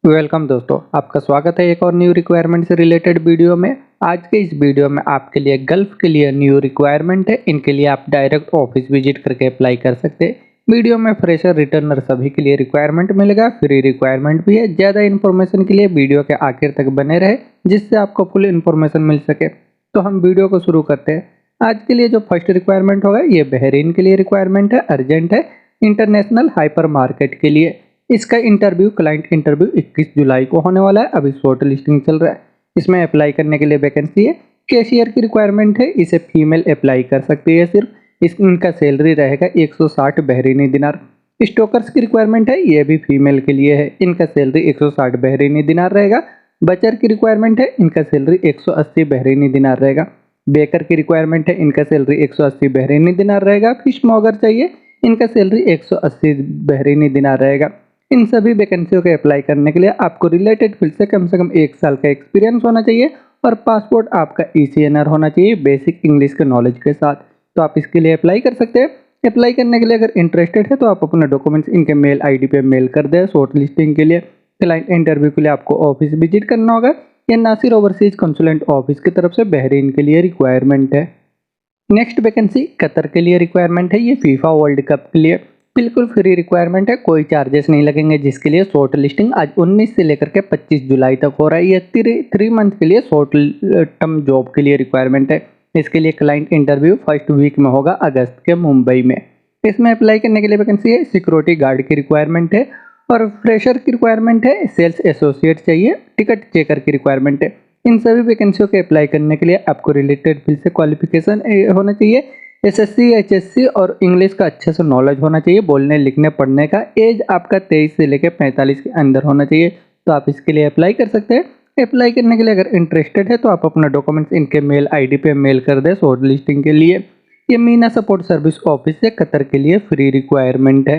Welcome दोस्तों, आपका स्वागत है एक और न्यू रिक्वायरमेंट से रिलेटेड वीडियो में। आज के इस वीडियो में आपके लिए गल्फ के लिए न्यू रिक्वायरमेंट है। इनके लिए आप डायरेक्ट ऑफिस विजिट करके अप्लाई कर सकते हैं। वीडियो में फ्रेशर रिटर्नर सभी के लिए रिक्वायरमेंट मिलेगा, फ्री रिक्वायरमेंट भी है। ज़्यादा इन्फॉर्मेशन के लिए वीडियो के आखिर तक बने रहे, जिससे आपको फुल इन्फॉर्मेशन मिल सके। तो हम वीडियो को शुरू करते हैं। आज के लिए जो फर्स्ट रिक्वायरमेंट होगा ये बहरीन के लिए रिक्वायरमेंट है, अर्जेंट है, इंटरनेशनल हाइपर मार्केट के लिए। इसका इंटरव्यू क्लाइंट इंटरव्यू 21 जुलाई को होने वाला है। अभी शॉर्ट लिस्टिंग चल रहा है। इसमें अप्लाई करने के लिए वैकेंसी है। कैशियर की रिक्वायरमेंट है, इसे फीमेल अप्लाई कर सकती है सिर्फ। इनका सैलरी रहेगा 160 बहरीनी दिनार। स्टोकर्स की रिक्वायरमेंट है, ये भी फीमेल के लिए है। इनका सैलरी 160 बहरीनी दिनार रहेगा। बचर की रिक्वायरमेंट है, इनका सैलरी 180 बहरीनी दिनार रहेगा। बेकर की रिक्वायरमेंट है, इनका सैलरी 180 बहरीनी दिनार रहेगा। फिश मॉगर चाहिए, इनका सैलरी 180 बहरीनी दिनार रहेगा। इन सभी वैकेंसियों के अप्लाई करने के लिए आपको रिलेटेड फील्ड से कम 1 साल का एक्सपीरियंस होना चाहिए और पासपोर्ट आपका ECNR होना चाहिए बेसिक इंग्लिश के नॉलेज के साथ। तो आप इसके लिए अप्लाई कर सकते हैं। अप्लाई करने के लिए अगर इंटरेस्टेड है तो आप अपने डॉक्यूमेंट्स इनके मेल ID पे मेल कर दें। शॉर्ट लिस्टिंग के लिए क्लाइंट इंटरव्यू के लिए आपको ऑफिस विजिट करना होगा। यह नासिर ओवरसीज कंसुलेंट ऑफिस की तरफ से बहरीन के लिए रिक्वायरमेंट है। नेक्स्ट वैकेंसी कतर के लिए रिक्वायरमेंट है। ये फीफा वर्ल्ड कप के लिए बिल्कुल फ्री रिक्वायरमेंट है, कोई चार्जेस नहीं लगेंगे। जिसके लिए शॉर्ट लिस्टिंग आज 19 से लेकर के 25 जुलाई तक हो रहा है। ये 3 मंथ के लिए शॉर्ट टर्म जॉब के लिए रिक्वायरमेंट है। इसके लिए क्लाइंट इंटरव्यू फर्स्ट वीक में होगा अगस्त के मुंबई में। इसमें अप्लाई करने के लिए वैकेंसी है। सिक्योरिटी गार्ड की रिक्वायरमेंट है और फ्रेशर की रिक्वायरमेंट है। सेल्स एसोसिएट चाहिए, टिकट चेकर की रिक्वायरमेंट है। इन सभी वैकेंसियों के अप्लाई करने के लिए आपको रिलेटेड फील्ड से क्वालिफिकेशन होना चाहिए। SSC HSC और इंग्लिश का अच्छे से नॉलेज होना चाहिए। बोलने लिखने पढ़ने का एज आपका 23 से लेकर 45 के अंदर होना चाहिए। तो आप इसके लिए अप्लाई कर सकते हैं। अप्लाई करने के लिए अगर इंटरेस्टेड है तो आप अपना डॉक्यूमेंट्स इनके मेल ID पे मेल कर दें शॉर्ट लिस्टिंग के लिए। ये मीना सपोर्ट सर्विस ऑफिस से कतर के लिए फ्री रिक्वायरमेंट है।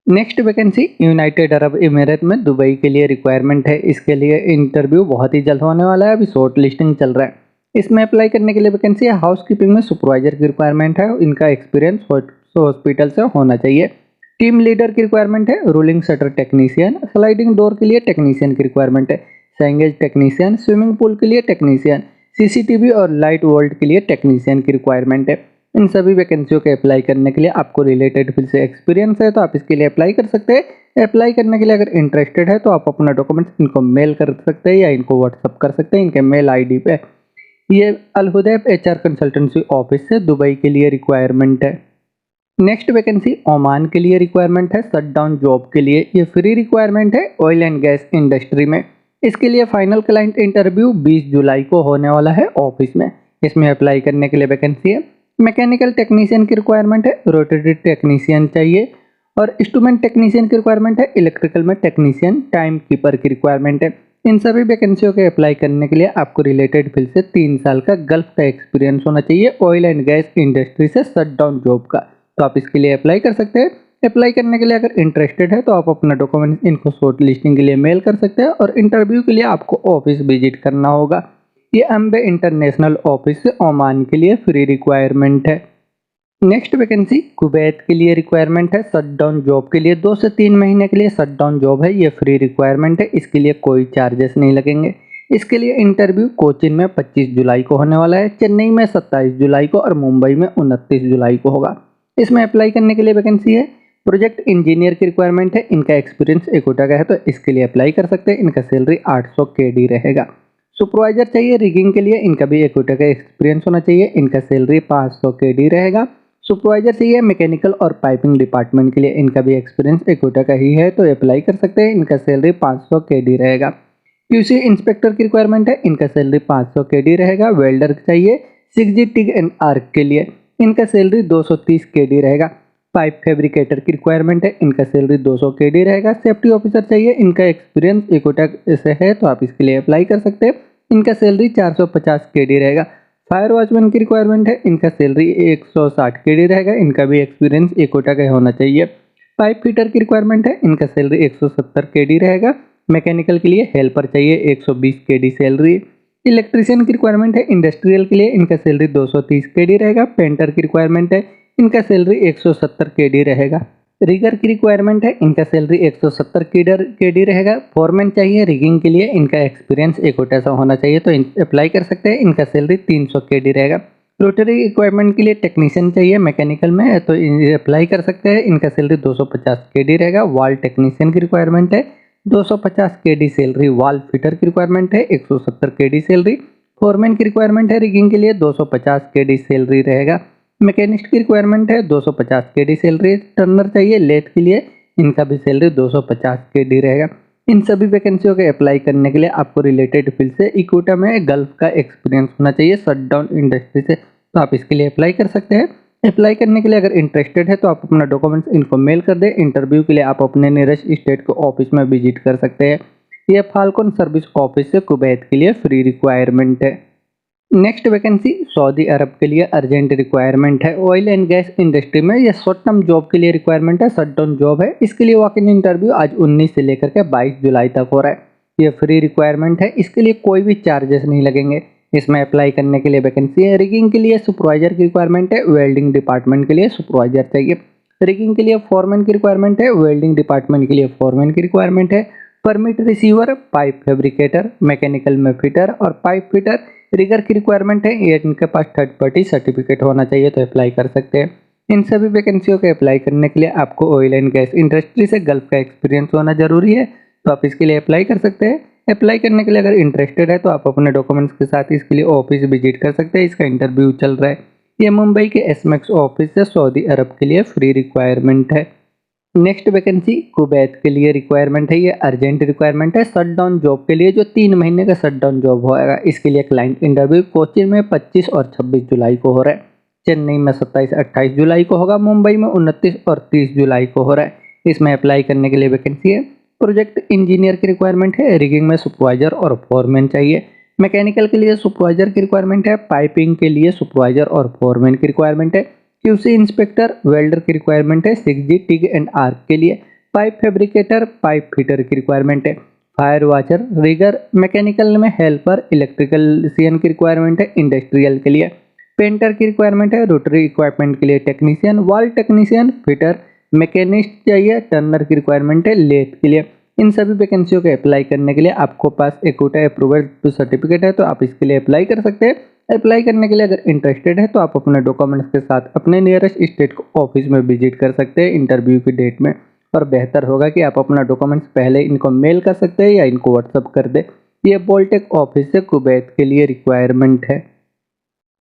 Next vacancy United Arab emirate में दुबई के लिए रिक्वायरमेंट है। इसके लिए इंटरव्यू बहुत ही जल्द होने वाला है। अभी शॉर्ट लिस्टिंग चल रहा है। इसमें अप्लाई करने के लिए वैकेंसी है। हाउसकीपिंग में सुपरवाइजर की रिक्वायरमेंट है। इनका एक्सपीरियंस हॉस्पिटल से होना चाहिए। टीम लीडर की रिक्वायरमेंट है। Rolling shutter technician, sliding door के लिए टेक्नीशियन की रिक्वायरमेंट है। सैंगेज टेक्नीशियन, स्विमिंग पूल के लिए टेक्नीशियन, CCTV और लाइट वोल्ट के लिए टेक्नीशियन की रिक्वायरमेंट है। इन सभी वैकेंसियों के अप्लाई करने के लिए आपको रिलेटेड फील्ड से एक्सपीरियंस है तो आप इसके लिए अप्लाई कर सकते हैं। अप्लाई करने के लिए अगर इंटरेस्टेड है तो आप अपना डॉक्यूमेंट्स इनको मेल कर सकते हैं या इनको व्हाट्सअप कर सकते हैं इनके मेल ID पे। ये अल हुदैब HR कंसल्टेंसी ऑफिस से दुबई के लिए रिक्वायरमेंट है। नेक्स्ट वैकेंसी ओमान के लिए रिक्वायरमेंट है। शट डाउन जॉब के लिए ये फ्री रिक्वायरमेंट है ऑयल एंड गैस इंडस्ट्री में। इसके लिए फाइनल क्लाइंट इंटरव्यू 20 जुलाई को होने वाला है ऑफिस में। इसमें अप्लाई करने के लिए वैकेंसी है। मैकेनिकल टेक्नीशियन की रिक्वायरमेंट है। रोटरी टेक्नीशियन चाहिए और इंस्ट्रूमेंट टेक्नीशियन की रिक्वायरमेंट है। इलेक्ट्रिकल में टेक्नीशियन, टाइम कीपर की रिक्वायरमेंट है। इन सभी वैकेंसियों के अप्लाई करने के लिए आपको रिलेटेड फील्ड से 3 साल का गल्फ का एक्सपीरियंस होना चाहिए ऑयल एंड गैस इंडस्ट्री से शट डाउन जॉब का। तो आप इसके लिए अप्लाई कर सकते हैं। अप्लाई करने के लिए अगर इंटरेस्टेड है तो आप अपना डॉक्यूमेंट इनको शॉर्ट लिस्टिंग के लिए मेल कर सकते हैं और इंटरव्यू के लिए आपको ऑफिस विजिट करना होगा। ये अम्बे इंटरनेशनल ऑफिस से ओमान के लिए फ्री रिक्वायरमेंट है। नेक्स्ट वैकेंसी कुवैत के लिए रिक्वायरमेंट है। शट डाउन जॉब के लिए 2 से 3 महीने के लिए शट डाउन जॉब है। ये फ्री रिक्वायरमेंट है। इसके लिए कोई चार्जेस नहीं लगेंगे। इसके लिए इंटरव्यू कोचिन में 25 जुलाई को होने वाला है, चेन्नई में 27 जुलाई को और मुंबई में 29 जुलाई को होगा। इसमें अप्लाई करने के लिए वैकेंसी है। प्रोजेक्ट इंजीनियर की रिक्वायरमेंट है। इनका एक्सपीरियंस 1 कोटा का है तो इसके लिए अप्लाई कर सकते हैं। इनका सैलरी 800 KD रहेगा। सुपरवाइजर चाहिए रिगिंग के लिए, इनका भी 1 कोटा का एक्सपीरियंस होना चाहिए। इनका सैलरी 500 KD रहेगा। सुपरवाइजर चाहिए मैकेनिकल और पाइपिंग डिपार्टमेंट के लिए, इनका भी एक्सपीरियंस 1 कोटा का ही है तो अप्लाई कर सकते हैं। इनका सैलरी 500 KD रहेगा। QC इंस्पेक्टर की रिक्वायरमेंट है। इनका सैलरी 500 KD रहेगा। वेल्डर चाहिए 6G TIG एंड आर्क के लिए, इनका सैलरी 230 KD रहेगा। पाइप फैब्रिकेटर की रिक्वायरमेंट है। इनका सैलरी 200 KD रहेगा। सेफ्टी ऑफिसर चाहिए, इनका एक्सपीरियंस 1 कोटा से है तो आप इसके लिए अप्लाई कर सकते हैं। इनका सैलरी 450 KD रहेगा। फायर वॉचमैन की रिक्वायरमेंट है। इनका सैलरी 160 KD रहेगा। इनका भी एक्सपीरियंस 1 कोटा का होना चाहिए। पाइप फिटर की रिक्वायरमेंट है। इनका सैलरी 170 KD रहेगा। मैकेनिकल के लिए हेल्पर चाहिए 120 KD सैलरी। इलेक्ट्रीशियन की रिक्वायरमेंट है। इंडस्ट्रियल के लिए इनका सैलरी 230 KD रहेगा। पेंटर की रिक्वायरमेंट है। इनका सैलरी 170 KD रहेगा। रिगर की रिक्वायरमेंट है, इनका सैलरी 170 केडी रहेगा। फोरमैन चाहिए रिगिंग के लिए, इनका एक्सपीरियंस एक ऐसा होना चाहिए तो अप्लाई कर सकते हैं। इनका सैलरी 300 केडी रहेगा। रोटरी इक्विपमेंट के लिए टेक्नीशियन चाहिए मैकेनिकल में तो अप्लाई कर सकते हैं। इनका सैलरी 250 केडी रहेगा। वॉल टेक्नीशियन की रिक्वायरमेंट है, 250 केडी सैलरी। वॉल फिटर की रिक्वायरमेंट है, 170 केडी सैलरी। फोरमैन की रिक्वायरमेंट है रिगिंग के लिए, 250 केडी सैलरी रहेगा। मैकेनिस्ट की रिक्वायरमेंट है, 250 केडी सैलरी। टर्नर चाहिए लेथ के लिए, इनका भी सैलरी 250 केडी रहेगा। इन सभी वैकेंसियों के अप्लाई करने के लिए आपको रिलेटेड फील्ड से इक्विटा में गल्फ का एक्सपीरियंस होना चाहिए शटडाउन इंडस्ट्री से, तो आप इसके लिए अप्लाई कर सकते हैं। अप्लाई करने के लिए अगर इंटरेस्टेड है तो आप अपना डॉक्यूमेंट्स इनको मेल कर दें। इंटरव्यू के लिए आप अपने नियरेस्ट स्टेट के ऑफिस में विजिट कर सकते हैं। यह फाल्कन सर्विस ऑफिस से कुवैत के लिए फ्री रिक्वायरमेंट है। नेक्स्ट वैकेंसी सऊदी अरब के लिए अर्जेंट रिक्वायरमेंट है। ऑयल एंड गैस इंडस्ट्री में यह शॉर्ट टर्म जॉब के लिए रिक्वायरमेंट है, शट डाउन जॉब है। इसके लिए वॉक इन इंटरव्यू आज 19 से लेकर के 22 जुलाई तक हो रहा है। यह फ्री रिक्वायरमेंट है, इसके लिए कोई भी चार्जेस नहीं लगेंगे। इसमें अप्लाई करने के लिए वैकेंसी है। रिगिंग के लिए सुपरवाइजर की रिक्वायरमेंट है, वेल्डिंग डिपार्टमेंट के लिए सुपरवाइजर चाहिए। रिगिंग के लिए फॉरमैन की रिक्वायरमेंट है, वेल्डिंग डिपार्टमेंट के लिए फॉरमैन की रिक्वायरमेंट है। Permit receiver, pipe fabricator, mechanical में फिटर और पाइप फिटर। रिगर की रिक्वायरमेंट है, ये इनके पास थर्ड पार्टी सर्टिफिकेट होना चाहिए तो अप्लाई कर सकते हैं। इन सभी वैकेंसियों के अप्लाई करने के लिए आपको ऑयल एंड गैस इंडस्ट्री से गल्फ का एक्सपीरियंस होना जरूरी है, तो आप इसके लिए अप्लाई कर सकते हैं। अप्लाई करने के लिए अगर इंटरेस्टेड है तो आप अपने डॉक्यूमेंट्स के साथ इसके लिए ऑफिस विजिट कर सकते हैं। इसका इंटरव्यू चल रहा है। ये मुंबई के एसमेक्स ऑफिस से सऊदी अरब के लिए फ्री रिक्वायरमेंट है। नेक्स्ट वैकेंसी कुवैत के लिए रिक्वायरमेंट है, ये अर्जेंट रिक्वायरमेंट है शट डाउन जॉब के लिए, जो 3 महीने का शट डाउन जॉब होगा। इसके लिए क्लाइंट इंटरव्यू कोचीन में 25 और 26 जुलाई को हो रहा है। चेन्नई में 27-28 जुलाई को होगा। मुंबई में 29 और 30 जुलाई को हो रहा है। इसमें अप्लाई करने के लिए वैकेंसी है। प्रोजेक्ट इंजीनियर की रिक्वायरमेंट है, रिगिंग में सुपरवाइजर और फोरमैन चाहिए। मैकेनिकल के लिए सुपरवाइजर की रिक्वायरमेंट है, पाइपिंग के लिए सुपरवाइजर और फोरमैन की रिक्वायरमेंट है। क्यूसी इंस्पेक्टर, वेल्डर की रिक्वायरमेंट है। 6G टिग एंड आर्क के लिए। पाइप फैब्रिकेटर, पाइप फिटर की रिक्वायरमेंट है। फायर वॉचर, रिगर, मैकेनिकल में हेल्पर, इलेक्ट्रिकल की रिक्वायरमेंट है इंडस्ट्रियल के लिए। पेंटर की रिक्वायरमेंट है। रोटरी इक्विपमेंट के लिए technician, wall technician, fitter, machinist चाहिए। टर्नर की रिक्वायरमेंट है लेथ के लिए। इन सभी वैकेंसियों के अप्लाई करने के लिए आपको पास इक्विटा अप्रूवल सर्टिफिकेट है, तो आप इसके लिए अप्लाई कर सकते हैं। अप्लाई करने के लिए अगर इंटरेस्टेड है तो आप अपने डॉक्यूमेंट्स के साथ अपने नियरेस्ट स्टेट ऑफिस में विजिट कर सकते हैं इंटरव्यू की डेट में। और बेहतर होगा कि आप अपना डॉक्यूमेंट्स पहले इनको मेल कर सकते हैं या इनको व्हाट्सअप कर दे। ये बोलटेक ऑफिस से कुवैत के लिए रिक्वायरमेंट है।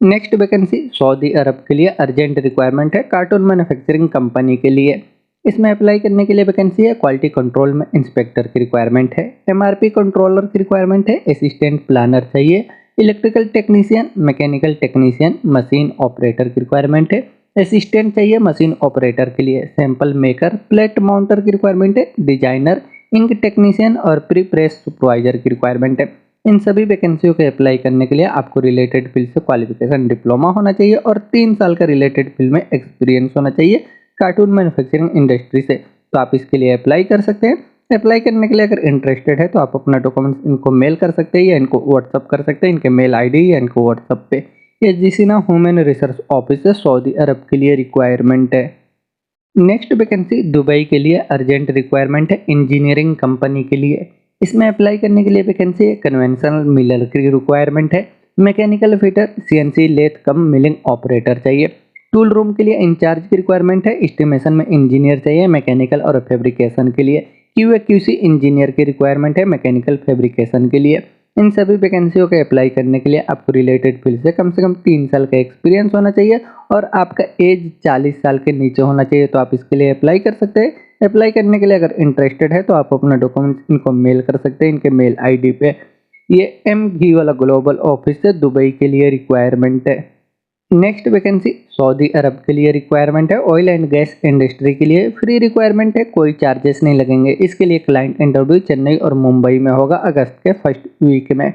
नेक्स्ट वैकेंसी सऊदी अरब के लिए अर्जेंट रिक्वायरमेंट है, कार्टून मैन्युफैक्चरिंग कंपनी के लिए। इसमें अप्लाई करने के लिए वैकेंसी है। क्वालिटी कंट्रोल में इंस्पेक्टर की रिक्वायरमेंट है। एमआरपी कंट्रोलर की रिक्वायरमेंट है। असिस्टेंट प्लानर चाहिए। Electrical technician, mechanical technician, machine operator की रिक्वायरमेंट है। असिस्टेंट चाहिए मशीन ऑपरेटर के लिए। सैंपल मेकर, प्लेट माउंटर की रिक्वायरमेंट है। डिजाइनर, इंक टेक्नीशियन और प्री प्रेस सुपरवाइजर की रिक्वायरमेंट है। इन सभी वैकेंसियों के अप्लाई करने के लिए आपको रिलेटेड फील्ड से क्वालिफिकेशन डिप्लोमा होना चाहिए और 3 साल का रिलेटेड फील्ड में एक्सपीरियंस होना चाहिए कार्टून मैन्युफैक्चरिंग इंडस्ट्री से, तो आप इसके लिए अप्लाई कर सकते हैं। अप्लाई करने के लिए अगर इंटरेस्टेड है तो आप अपना डॉक्यूमेंट्स इनको मेल कर सकते हैं या इनको व्हाट्सअप कर सकते हैं। इनके मेल आईडी या इनको व्हाट्सअप पे। ये जिसिना ह्यूमन रिसोर्स ऑफिस से सऊदी अरब के लिए रिक्वायरमेंट है। नेक्स्ट वैकेंसी दुबई के लिए अर्जेंट रिक्वायरमेंट है, इंजीनियरिंग कंपनी के लिए। इसमें अप्लाई करने के लिए वैकेंसी है। कन्वेंशनल मिलर की रिक्वायरमेंट है। मैकेनिकल फिटर, CNC लेथ कम मिलिंग ऑपरेटर चाहिए। टूल रूम के लिए इंचार्ज की रिक्वायरमेंट है। एस्टिमेशन में इंजीनियर चाहिए मैकेनिकल और फैब्रिकेशन के लिए। QA/QC इंजीनियर की रिक्वायरमेंट है मैकेनिकल फैब्रिकेशन के लिए। इन सभी वैकेंसियों के अप्लाई करने के लिए आपको रिलेटेड फील्ड से कम 3 साल का एक्सपीरियंस होना चाहिए और आपका एज 40 साल के नीचे होना चाहिए, तो आप इसके लिए अप्लाई कर सकते हैं। अप्लाई करने के लिए अगर इंटरेस्टेड है तो आप अपना डॉक्यूमेंट्स इनको मेल कर सकते हैं इनके मेल ID पे। ये MG वाला ग्लोबल ऑफिस से दुबई के लिए रिक्वायरमेंट है। नेक्स्ट वैकेंसी सऊदी अरब के लिए रिक्वायरमेंट है। ऑयल एंड गैस इंडस्ट्री के लिए फ्री रिक्वायरमेंट है, कोई चार्जेस नहीं लगेंगे। इसके लिए क्लाइंट इंटरव्यू चेन्नई और मुंबई में होगा अगस्त के फर्स्ट वीक में।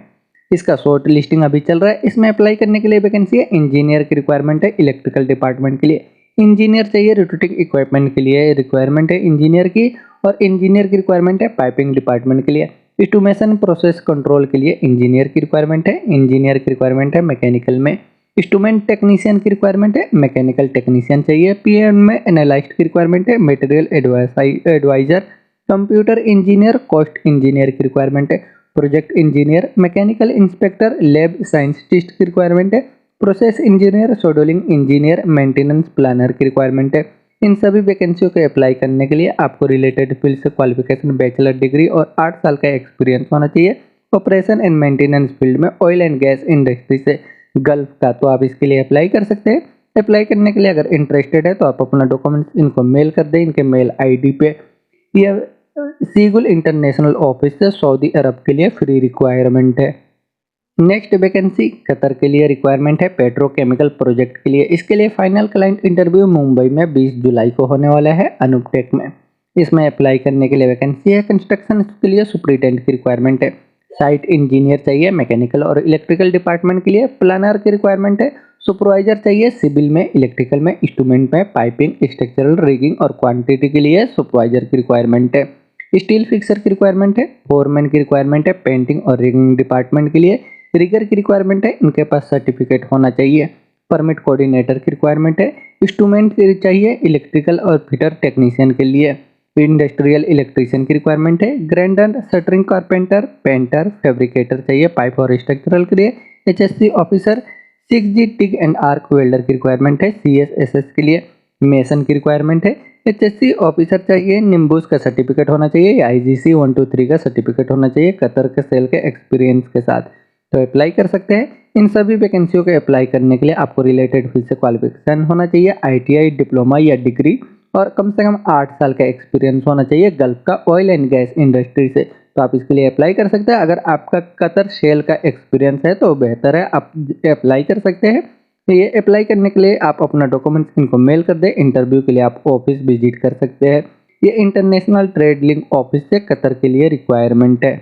इसका शॉर्ट लिस्टिंग अभी चल रहा है। इसमें अप्लाई करने के लिए वैकेंसी है। इंजीनियर की रिक्वायरमेंट है इलेक्ट्रिकल डिपार्टमेंट के लिए। इंजीनियर चाहिए रोटेटिंग इक्विपमेंट के लिए रिक्वायरमेंट है इंजीनियर की। और इंजीनियर की रिक्वायरमेंट है पाइपिंग डिपार्टमेंट के लिए। ऑटोमेशन प्रोसेस कंट्रोल के लिए इंजीनियर की रिक्वायरमेंट है। इंजीनियर की रिक्वायरमेंट है मैकेनिकल में। इंस्ट्रूमेंट टेक्नीशियन की रिक्वायरमेंट है, मैकेनिकल टेक्नीशियन चाहिए, पीएम में एनालिस्ट की रिक्वायरमेंट है, material adviser, computer engineer, cost engineer की रिक्वायरमेंट है, project engineer, mechanical inspector, lab scientist की रिक्वायरमेंट है, process engineer, scheduling engineer, maintenance planner की रिक्वायरमेंट है। इन सभी वैकेंसियों को अप्लाई करने के लिए आपको रिलेटेड फील्ड से क्वालिफिकेशन बैचलर डिग्री और 8 साल का एक्सपीरियंस होना चाहिए। ऑपरेशन एंड मेंटेनेंस फील्ड में ऑयल एंड गैस इंडस्ट्री से गल्फ का, तो आप इसके लिए अप्लाई कर सकते हैं। अप्लाई करने के लिए अगर इंटरेस्टेड है तो आप अपना डॉक्यूमेंट्स इनको मेल कर दें। इनके मेल आईडी पे ये सीगुल इंटरनेशनल ऑफिस से सऊदी अरब के लिए फ्री रिक्वायरमेंट है। नेक्स्ट वैकेंसी कतर के लिए रिक्वायरमेंट है, पेट्रोकेमिकल प्रोजेक्ट के लिए। इसके लिए फाइनल क्लाइंट इंटरव्यू मुंबई में 20 जुलाई को होने वाला है, अनुपटेक में। इसमें अप्लाई करने के लिए वैकेंसी है। कंस्ट्रक्शन के लिए सुपरिटेंडेंट की रिक्वायरमेंट है, साइट इंजीनियर चाहिए, मैकेनिकल और इलेक्ट्रिकल डिपार्टमेंट के लिए प्लानर की रिक्वायरमेंट है, सुपरवाइजर चाहिए, सिविल में, इलेक्ट्रिकल में, इंस्ट्रूमेंट में, पाइपिंग, स्ट्रक्चरल, रिगिंग और क्वांटिटी के लिए सुपरवाइजर की रिक्वायरमेंट है, स्टील फिक्सर की रिक्वायरमेंट है, फोरमैन की रिक्वायरमेंट है, पेंटिंग और रिगिंग डिपार्टमेंट के लिए रिगर की रिक्वायरमेंट है, इनके पास सर्टिफिकेट होना चाहिए, परमिट कोऑर्डिनेटर की रिक्वायरमेंट है, इंस्ट्रूमेंट की चाहिए, इलेक्ट्रिकल और फिटर टेक्नीशियन के लिए, इंडस्ट्रियल इलेक्ट्रीशियन की रिक्वायरमेंट है, grinder, shuttering carpenter, painter, fabricator चाहिए, पाइप और स्ट्रक्चरल के लिए, HSC officer, 6G TIG and arc welder की रिक्वायरमेंट है, CSSS के लिए मेसन की रिक्वायरमेंट है, एचएससी ऑफिसर चाहिए, निम्बूस का सर्टिफिकेट होना चाहिए या IGC 123 का सर्टिफिकेट होना चाहिए कतर के सेल के एक्सपीरियंस के साथ, तो अप्लाई कर सकते हैं। इन सभी वैकेंसियों के अप्लाई करने के लिए आपको रिलेटेड फील्ड से क्वालिफिकेशन होना चाहिए, ITI डिप्लोमा या डिग्री और कम से कम 8 साल का एक्सपीरियंस होना चाहिए गल्फ का ऑयल एंड गैस इंडस्ट्री से, तो आप इसके लिए अप्लाई कर सकते हैं। अगर आपका कतर शेल का एक्सपीरियंस है तो बेहतर है, आप अप्लाई कर सकते हैं। तो ये अप्लाई करने के लिए आप अपना डॉक्यूमेंट्स इनको मेल कर दें। इंटरव्यू के लिए आप ऑफिस विजिट कर सकते हैं। ये इंटरनेशनल ट्रेड लिंक ऑफिस से कतर के लिए रिक्वायरमेंट है।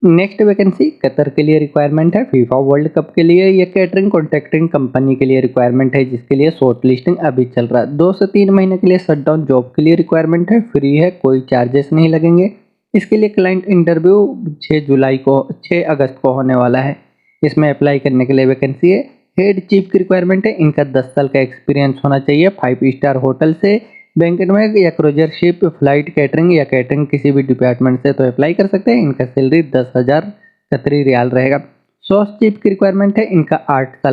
नेक्स्ट वैकेंसी कतर के लिए रिक्वायरमेंट है, फीफा वर्ल्ड कप के लिए। ये कैटरिंग कॉन्ट्रैक्टिंग कंपनी के लिए रिक्वायरमेंट है, जिसके लिए शॉर्ट लिस्टिंग अभी चल रहा है। 2 से 3 महीने के लिए शटडाउन जॉब के लिए रिक्वायरमेंट है, फ्री है, कोई चार्जेस नहीं लगेंगे। इसके लिए क्लाइंट इंटरव्यू 6 अगस्त को होने वाला है। इसमें अप्लाई करने के लिए वैकेंसी है, हेड चीफ की रिक्वायरमेंट है, इनका 10 साल का एक्सपीरियंस होना चाहिए, 5 स्टार होटल से, बैंकेट में या क्रूजर शिप, फ्लाइट कैटरिंग या कैटरिंग किसी भी डिपार्टमेंट से, तो अप्लाई कर सकते हैं। इनका सैलरी 10,000 कतरी रियाल रहेगा। सॉस चीफ की रिक्वायरमेंट है, इनका 8 साल